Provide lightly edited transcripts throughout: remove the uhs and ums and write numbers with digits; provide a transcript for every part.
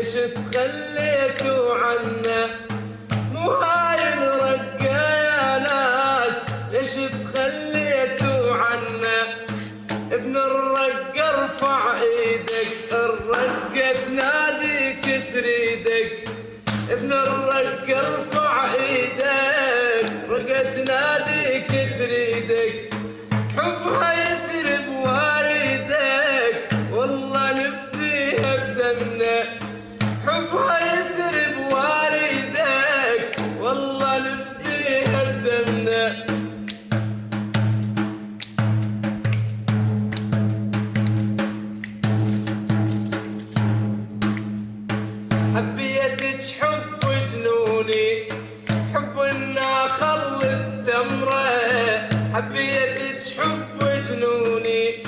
ليش تخليتوا عنا؟ مو هاي الرقة يا ناس، ليش تخليتوا عنا؟ ابن الرقة ارفع ايدك، الرقة تناديك تريدك. ابن الرقة ارفع ايدك، رقة تناديك تريدك. حبها يسري بوالدك والله نفديها بدمنا. حبها يسري بوالدك والله نفديها بدمنا. حبيتك حب جنوني، حب الناخل التمرة. حبيتك حب جنوني،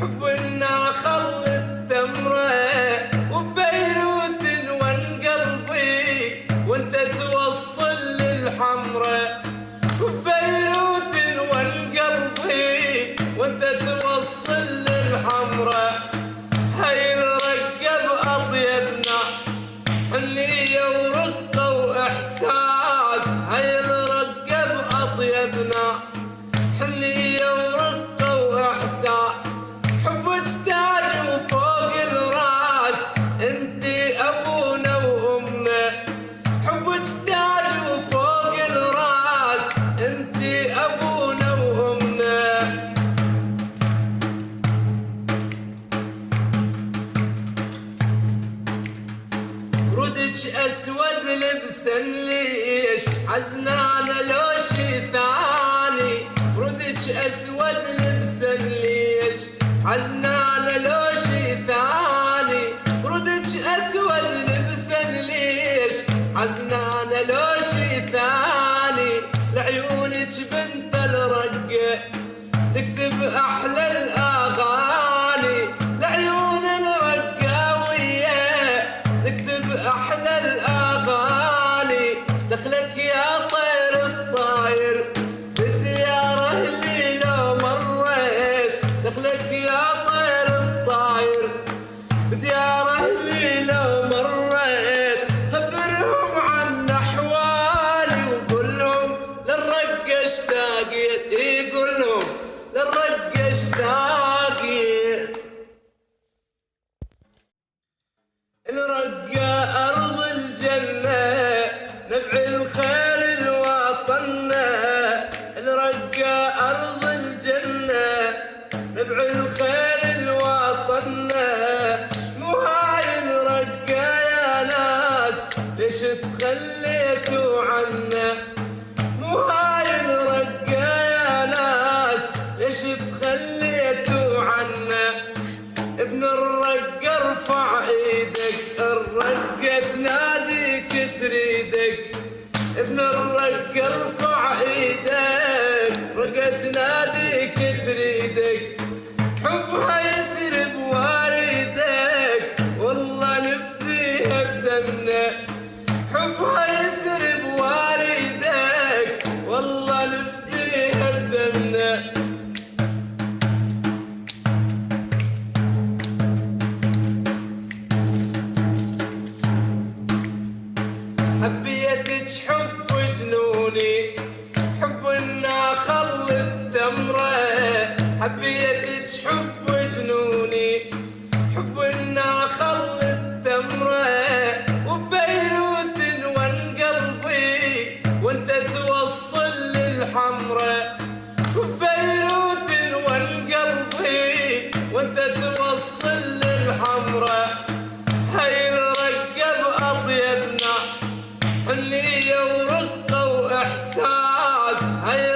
حب الناخل التمرة. وببيروت وان قلبي وانت توصل للحمرة. وببيروت وان قلبي وانت توصل للحمرة. هاي الرقة بأطيب ناس، حنية ورقة وإحساس. هاي الرقة بأطيب ناس، حنية ورقة وإحساس. حبك تاج وفوق الراس، انتي أبونا وأمنا. حبك تاج وفوق الراس، انتي أبونا وأمنا. ردك أسود لبسا ليش، حزنانة لو شي ثاني. ردك أسود لبسا ليش، حزنانة لو شي ثاني. ردك أسود لبسا ليش، حزنانة لو شي ثاني. لعيونك بنت الرقة نكتب أحلى الأغاني. لعيون الرقاوية نكتب أحلى الأغاني. دخلك يا طير الطاير بدياره اللي لو مريت. دخلك يا طير الطاير بدياره اللي لو مريت. خبرهم عن أحوالي وقولهم للرقة اشتاقيت. يقولهم للرقة اشتاقيت. الرقة أرض الجنة، نبع الخير الوطننا. الرقة أرض الجنة، نبع الخير الوطننا. مو هاي الرقة يا ناس، ليش تخليتوا عنا؟ مو هاي الرقة يا ناس، ليش تخليتوا عنا؟ ابن الرقة ارفع ايدك، الرقة تناديك تريدك. ابن الرقة ارفع ايدك، رقة تناديك تريدك. حبها يسري بوالدك والله نفديها بدمنا. حبها يسري بوالدك والله نفديها بدمنا. حبيتك حب جنوني، حب الناخل التمرة. حبيتك حب جنوني، حب الناخل التمرة. وببيروت وان قلبي وانت توصل للحمرة. وببيروت وان قلبي وانت توصل للحمرة. هاي الرقة بأطيب ناس، حنية ورقة وإحساس. هاي